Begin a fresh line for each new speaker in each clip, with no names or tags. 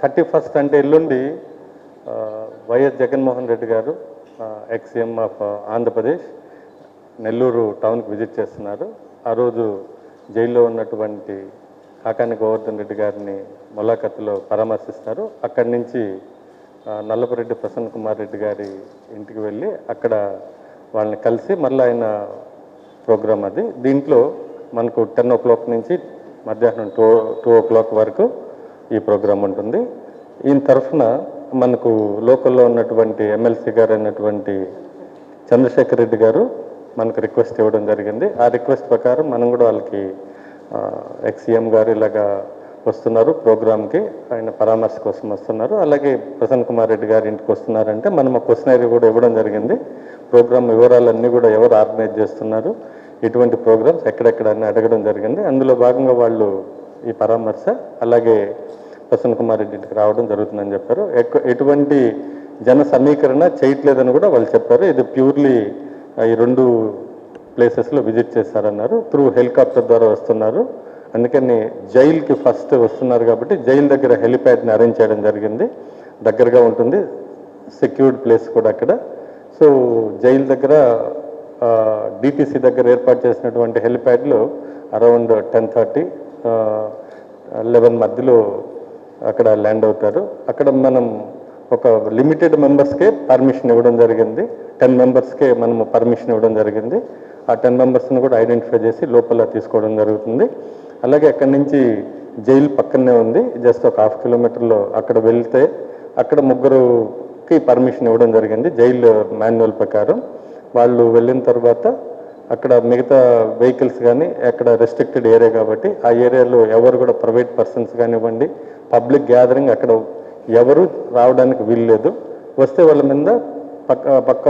31st అంటే ఎల్లుండి YS Jaganmohan Reddy గారు ఎక్స్ఎం ఆఫ్ ఆంధ్రప్రదేశ్ నెల్లూరు టౌన్కి విజిట్ చేస్తున్నారు. ఆ రోజు జైల్లో ఉన్నటువంటి కాకాని గోవర్ధన్ రెడ్డి గారిని ములాఖతులో పరామర్శిస్తారు. అక్కడి నుంచి నల్లపురెడ్డి ప్రసన్న కుమార్ రెడ్డి గారి ఇంటికి వెళ్ళి అక్కడ వాళ్ళని కలిసి మళ్ళీ ఆయన ప్రోగ్రాం అది. దీంట్లో మనకు 10 o'clock నుంచి మధ్యాహ్నం 2 o'clock వరకు ఈ ప్రోగ్రాం ఉంటుంది. ఈయన తరఫున మనకు లోకల్లో ఉన్నటువంటి ఎమ్మెల్సీ గారు అయినటువంటి చంద్రశేఖర్ రెడ్డి గారు మనకు రిక్వెస్ట్ ఇవ్వడం జరిగింది. ఆ రిక్వెస్ట్ ప్రకారం మనం కూడా వాళ్ళకి ఎక్స్సీఎం గారు ఇలాగా వస్తున్నారు ప్రోగ్రామ్కి, ఆయన పరామర్శ కోసం వస్తున్నారు, అలాగే ప్రసన్న కుమార్ రెడ్డి గారి ఇంటికి వస్తున్నారంటే మనం క్వశ్చనరీ కూడా ఇవ్వడం జరిగింది. ప్రోగ్రామ్ వివరాలన్నీ కూడా ఎవరు ఆర్గనైజ్ చేస్తున్నారు, ఎటువంటి ప్రోగ్రామ్స్ ఎక్కడెక్కడ అని అడగడం జరిగింది. అందులో భాగంగా వాళ్ళు ఈ పరామర్శ అలాగే ప్రసన్న కుమార్ రెడ్డి ఇంటికి రావడం జరుగుతుందని చెప్పారు. ఎటువంటి జన సమీకరణ చేయట్లేదని కూడా వాళ్ళు చెప్పారు. ఇది ప్యూర్లీ ఈ 2 ప్లేసెస్లో విజిట్ చేస్తారన్నారు. త్రూ హెలికాప్టర్ ద్వారా వస్తున్నారు. అందుకని జైలుకి ఫస్ట్ వస్తున్నారు కాబట్టి జైలు దగ్గర హెలిప్యాడ్ని అరేంజ్ చేయడం జరిగింది. దగ్గరగా ఉంటుంది, సెక్యూర్డ్ ప్లేస్ కూడా అక్కడ. సో జైలు దగ్గర డిటిసి దగ్గర ఏర్పాటు చేసినటువంటి హెలిప్యాడ్లో అరౌండ్ 10:30, 11 మధ్యలో అక్కడ ల్యాండ్ అవుతారు. అక్కడ మనం ఒక లిమిటెడ్ మెంబర్స్కే పర్మిషన్ ఇవ్వడం జరిగింది. 10 మెంబర్స్కే మనము పర్మిషన్ ఇవ్వడం జరిగింది. ఆ 10 మెంబర్స్ని కూడా ఐడెంటిఫై చేసి లోపల తీసుకోవడం జరుగుతుంది. అలాగే అక్కడి నుంచి జైలు పక్కనే ఉంది, జస్ట్ ఒక 1/2 కిలోమీటర్లో. అక్కడ వెళ్తే అక్కడ 3కి పర్మిషన్ ఇవ్వడం జరిగింది జైలు మాన్యువల్ ప్రకారం. వాళ్ళు వెళ్ళిన తర్వాత అక్కడ మిగతా వెహికల్స్ కానీ అక్కడ రెస్ట్రిక్టెడ్ ఏరియా కాబట్టి ఆ ఏరియాలో ఎవరు కూడా ప్రైవేట్ పర్సన్స్ కానివ్వండి, పబ్లిక్ గ్యాదరింగ్ అక్కడ ఎవరు రావడానికి వీల్లేదు. వస్తే వాళ్ళ మీద పక్క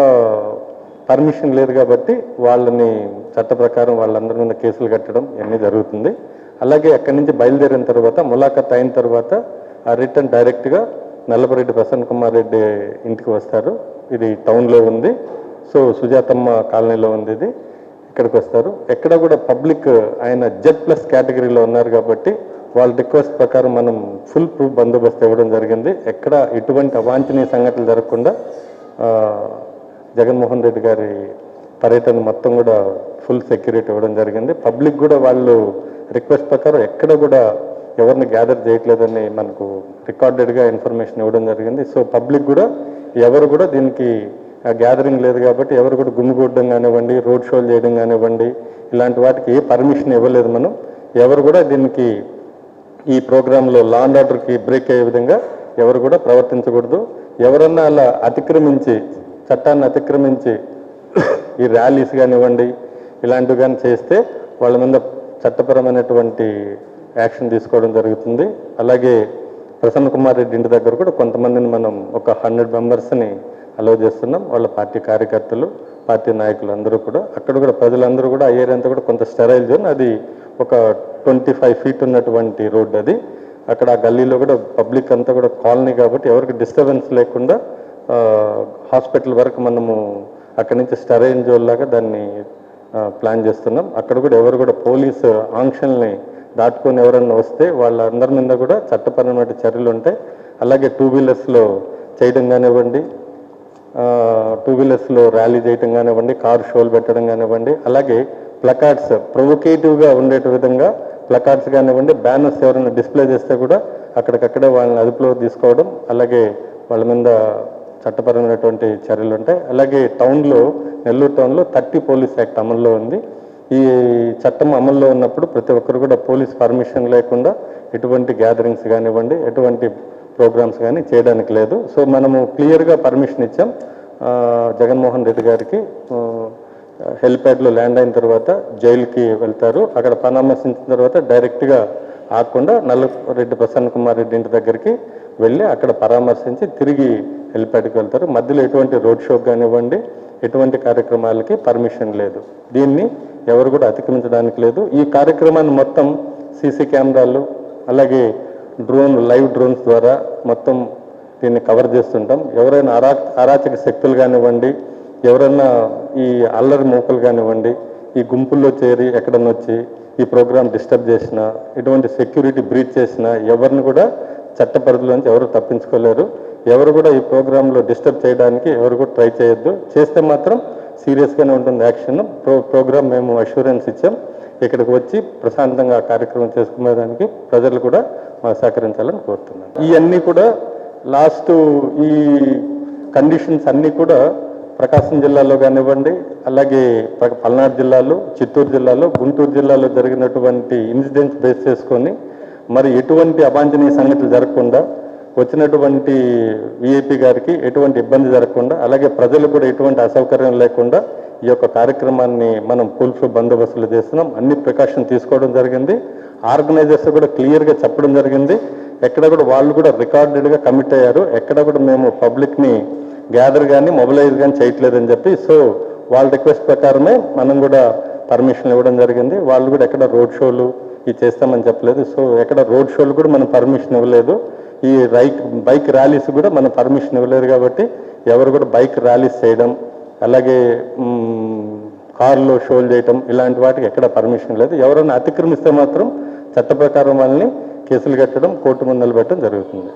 పర్మిషన్ లేదు కాబట్టి వాళ్ళని చట్ట ప్రకారం వాళ్ళందరి మీద కేసులు కట్టడం ఇవన్నీ జరుగుతుంది. అలాగే అక్కడి నుంచి బయలుదేరిన తర్వాత ములాఖత్ అయిన తర్వాత ఆ రిటర్న్ డైరెక్ట్గా నల్లపురెడ్డి ప్రసన్న కుమార్ రెడ్డి ఇంటికి వస్తారు. ఇది టౌన్లో ఉంది. సో సుజాతమ్మ కాలనీలో ఉంది ఇది. ఇక్కడికి వస్తారు. ఎక్కడ కూడా పబ్లిక్ ఆయన Z+ కేటగిరీలో ఉన్నారు కాబట్టి వాళ్ళ రిక్వెస్ట్ ప్రకారం మనం ఫుల్ ప్రూఫ్ బందోబస్తు ఇవ్వడం జరిగింది. ఎక్కడ ఎటువంటి అవాంఛనీయ సంఘటనలు జరగకుండా జగన్మోహన్ రెడ్డి గారి పర్యటన మొత్తం కూడా ఫుల్ సెక్యూరిటీ ఇవ్వడం జరిగింది. పబ్లిక్ కూడా వాళ్ళు రిక్వెస్ట్ ప్రకారం ఎక్కడ కూడా ఎవరిని గ్యాదర్ చేయట్లేదని మనకు రికార్డెడ్గా ఇన్ఫర్మేషన్ ఇవ్వడం జరిగింది. సో పబ్లిక్ కూడా ఎవరు కూడా దీనికి గ్యాదరింగ్ లేదు కాబట్టి ఎవరు కూడా గుమిగూడడం కానివ్వండి, రోడ్ షోలు చేయడం కానివ్వండి, ఇలాంటి వాటికి ఏ పర్మిషన్ ఇవ్వలేదు మనం. ఎవరు కూడా దీనికి ఈ ప్రోగ్రాంలో లా అండ్ ఆర్డర్కి బ్రేక్ అయ్యే విధంగా ఎవరు కూడా ప్రవర్తించకూడదు. ఎవరన్నా అలా అతిక్రమించి చట్టాన్ని అతిక్రమించి ఈ ర్యాలీస్ కానివ్వండి ఇలాంటివి కానీ చేస్తే వాళ్ళ మీద చట్టపరమైనటువంటి యాక్షన్ తీసుకోవడం జరుగుతుంది. అలాగే ప్రసన్న కుమార్ రెడ్డి ఇంటి దగ్గర కూడా కొంతమందిని మనం ఒక 100 మెంబర్స్ని అలౌ చేస్తున్నాం. వాళ్ళ పార్టీ కార్యకర్తలు, పార్టీ నాయకులు అందరూ కూడా. అక్కడ కూడా ప్రజలందరూ కూడా ఆ ఏరియా అంతా కూడా కొంత స్టెరైల్ జోన్, అది ఒక 25 feet ఉన్నటువంటి రోడ్ అది. అక్కడ ఆ గల్లీలో కూడా పబ్లిక్ అంతా కూడా కాలనీ కాబట్టి ఎవరికి డిస్టర్బెన్స్ లేకుండా హాస్పిటల్ వరకు మనము అక్కడి నుంచి స్టెరైల్ జోన్ లాగా దాన్ని ప్లాన్ చేస్తున్నాం. అక్కడ కూడా ఎవరు కూడా పోలీసు ఆంక్షల్ని దాటుకొని ఎవరన్నా వస్తే వాళ్ళందరి మీద కూడా చట్టపరమైన చర్యలు ఉంటాయి. అలాగే 2 వీలర్స్లో చేయడం కానివ్వండి, 2 వీలర్స్లో ర్యాలీ చేయడం కానివ్వండి, కారు షోలు పెట్టడం కానివ్వండి, అలాగే ప్లకార్డ్స్ ప్రొవోకేటివ్గా ఉండే విధంగా ప్లకార్డ్స్ కానివ్వండి, బ్యానర్స్ ఎవరైనా డిస్ప్లే చేస్తే కూడా అక్కడికక్కడే వాళ్ళని అదుపులో తీసుకోవడం, అలాగే వాళ్ళ మీద చట్టపరమైనటువంటి చర్యలు ఉంటాయి. అలాగే నెల్లూరు టౌన్లో 30 పోలీస్ యాక్ట్ అమల్లో ఉంది. ఈ చట్టం అమల్లో ఉన్నప్పుడు ప్రతి ఒక్కరు కూడా పోలీస్ పర్మిషన్ లేకుండా ఎటువంటి గ్యాదరింగ్స్ కానివ్వండి, ఎటువంటి ప్రోగ్రామ్స్ కానీ చేయడానికి లేదు. సో మనము క్లియర్గా పర్మిషన్ ఇచ్చాం. జగన్మోహన్ రెడ్డి గారికి హెలిప్యాడ్లో ల్యాండ్ అయిన తర్వాత జైలుకి వెళ్తారు. అక్కడ పరామర్శించిన తర్వాత డైరెక్ట్గా ఆకుండా నల్లపురెడ్డి ప్రసన్న కుమార్ రెడ్డి ఇంటి దగ్గరికి వెళ్ళి అక్కడ పరామర్శించి తిరిగి హెలిప్యాడ్కి వెళ్తారు. మధ్యలో ఎటువంటి రోడ్ షో కానివ్వండి, ఎటువంటి కార్యక్రమాలకి పర్మిషన్ లేదు. దీన్ని ఎవరు కూడా అతిక్రమించడానికి లేదు. ఈ కార్యక్రమాన్ని మొత్తం సీసీ కెమెరాలు అలాగే లైవ్ డ్రోన్స్ ద్వారా మొత్తం దీన్ని కవర్ చేస్తుంటాం. ఎవరైనా అరాచక శక్తులు కానివ్వండి, ఎవరైనా ఈ అల్లరి మూకలు కానివ్వండి, ఈ గుంపుల్లో చేరి ఎక్కడన్నా వచ్చి ఈ ప్రోగ్రాం డిస్టర్బ్ చేసినా, ఎటువంటి సెక్యూరిటీ బ్రీచ్ చేసినా ఎవరిని కూడా చట్ట పరిధిలోంచి ఎవరు తప్పించుకోలేరు. ఎవరు కూడా ఈ ప్రోగ్రాంలో డిస్టర్బ్ చేయడానికి ఎవరు కూడా ట్రై చేయొద్దు. చేస్తే మాత్రం సీరియస్గానే ఉంటుంది యాక్షన్. ప్రోగ్రామ్ మేము అష్యూరెన్స్ ఇచ్చాం. ఇక్కడికి వచ్చి ప్రశాంతంగా కార్యక్రమం చేసుకునేదానికి ప్రజలు కూడా మాకు సహకరించాలని కోరుతున్నాను. ఇవన్నీ కూడా లాస్ట్ ఈ కండిషన్స్ అన్నీ కూడా ప్రకాశం జిల్లాలో కానివ్వండి, అలాగే పల్నాడు జిల్లాలో, చిత్తూరు జిల్లాలో, గుంటూరు జిల్లాలో జరిగినటువంటి ఇన్సిడెంట్స్ బేస్ చేసుకొని మరి ఎటువంటి అవాంఛనీయ సంఘటనలు జరగకుండా, వచ్చినటువంటి విఐపి గారికి ఎటువంటి ఇబ్బంది జరగకుండా, అలాగే ప్రజలు కూడా ఎటువంటి అసౌకర్యం లేకుండా ఈ యొక్క కార్యక్రమాన్ని మనం ఫుల్ బందోబస్తులు చేస్తున్నాం. అన్ని ప్రికాషన్ తీసుకోవడం జరిగింది. ఆర్గనైజర్స్ కూడా క్లియర్గా చెప్పడం జరిగింది. ఎక్కడ కూడా వాళ్ళు కూడా రికార్డెడ్గా కమిట్ అయ్యారు. ఎక్కడ కూడా మేము పబ్లిక్ని గ్యాదర్ కానీ మొబిలైజ్ కానీ చేయట్లేదని చెప్పి, సో వాళ్ళ రిక్వెస్ట్ ప్రకారమే మనం కూడా పర్మిషన్ ఇవ్వడం జరిగింది. వాళ్ళు కూడా ఎక్కడ రోడ్ షోలు ఇది చేస్తామని చెప్పలేదు. సో ఎక్కడ రోడ్ షోలు కూడా మనం పర్మిషన్ ఇవ్వలేదు. ఈ బైక్ ర్యాలీస్ కూడా మనం పర్మిషన్ ఇవ్వలేదు. కాబట్టి ఎవరు కూడా బైక్ ర్యాలీస్ చేయడం, అలాగే కార్లో షోలు చేయటం, ఇలాంటి వాటికి ఎక్కడ పర్మిషన్ లేదు. ఎవరైనా అతిక్రమిస్తే మాత్రం చట్ట ప్రకారం వాళ్ళని కేసులు కట్టడం, కోర్టు ముందు నిలబెట్టడం జరుగుతుంది.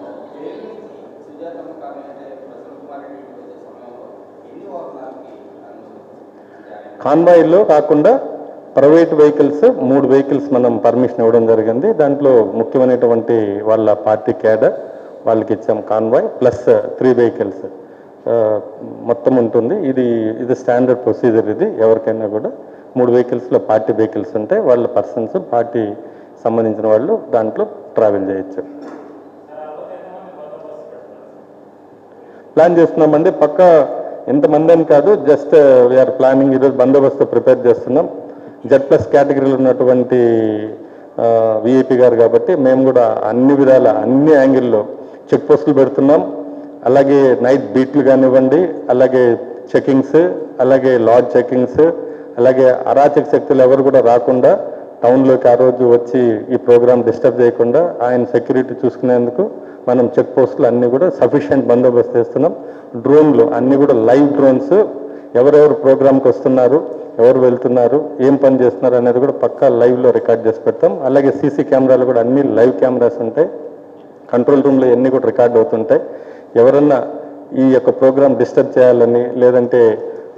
కాన్వాయ్లో కాకుండా ప్రైవేట్ వెహికల్స్ 3 వెహికల్స్ మనం పర్మిషన్ ఇవ్వడం జరిగింది. దాంట్లో ముఖ్యమైనటువంటి వాళ్ళ పార్టీ క్యాడర్ వాళ్ళకి ఇచ్చాం కాన్వాయ్, ప్లస్ 3 వెహికల్స్ మొత్తం ఉంటుంది. ఇది స్టాండర్డ్ ప్రొసీజర్. ఇది ఎవరికైనా కూడా 3 వెహికల్స్లో పార్టీ వెహికల్స్ ఉంటాయి. వాళ్ళ పర్సన్స్ పార్టీ సంబంధించిన వాళ్ళు దాంట్లో ట్రావెల్ చేయొచ్చు. ప్లాన్ చేస్తున్నామండి. పక్క ఎంతమంది అని కాదు, జస్ట్ వీఆర్ ప్లానింగ్. ఈరోజు బందోబస్తు ప్రిపేర్ చేస్తున్నాం. Z+ కేటగిరీలో ఉన్నటువంటి విఐపి గారు కాబట్టి మేము కూడా అన్ని విధాల అన్ని యాంగిల్లో చెక్ పోస్టులు పెడుతున్నాం. అలాగే నైట్ బీట్లు కానివ్వండి, అలాగే చెకింగ్స్, అలాగే లాడ్జ్ చెకింగ్స్, అలాగే అరాచక శక్తులు ఎవరు కూడా రాకుండా టౌన్లోకి ఆ రోజు వచ్చి ఈ ప్రోగ్రామ్ డిస్టర్బ్ చేయకుండా ఆయన సెక్యూరిటీ చూసుకునేందుకు మనం చెక్ పోస్టులు అన్నీ కూడా సఫిషియెంట్ బందోబస్తు చేస్తున్నాం. డ్రోన్లు అన్నీ కూడా లైవ్ డ్రోన్స్, ఎవరెవరు ప్రోగ్రామ్కి వస్తున్నారు, ఎవరు వెళ్తున్నారు, ఏం పని చేస్తున్నారు అనేది కూడా పక్కా లైవ్లో రికార్డ్ చేసి పెడతాం. అలాగే సీసీ కెమెరాలు కూడా అన్ని లైవ్ కెమెరాస్ ఉంటాయి. కంట్రోల్ రూమ్లో అన్నీ కూడా రికార్డ్ అవుతుంటాయి. ఎవరన్నా ఈ యొక్క ప్రోగ్రామ్ డిస్టర్బ్ చేయాలని, లేదంటే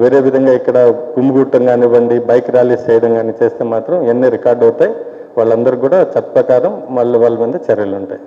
వేరే విధంగా ఇక్కడ గుమ్మిగూట్టం కానివ్వండి, బైక్ ర్యాలీస్ చేయడం కానీ చేస్తే మాత్రం ఇవన్నీ రికార్డ్ అవుతాయి. వాళ్ళందరూ కూడా చట్ట ప్రకారం వాళ్ళ మీద చర్యలు ఉంటాయి.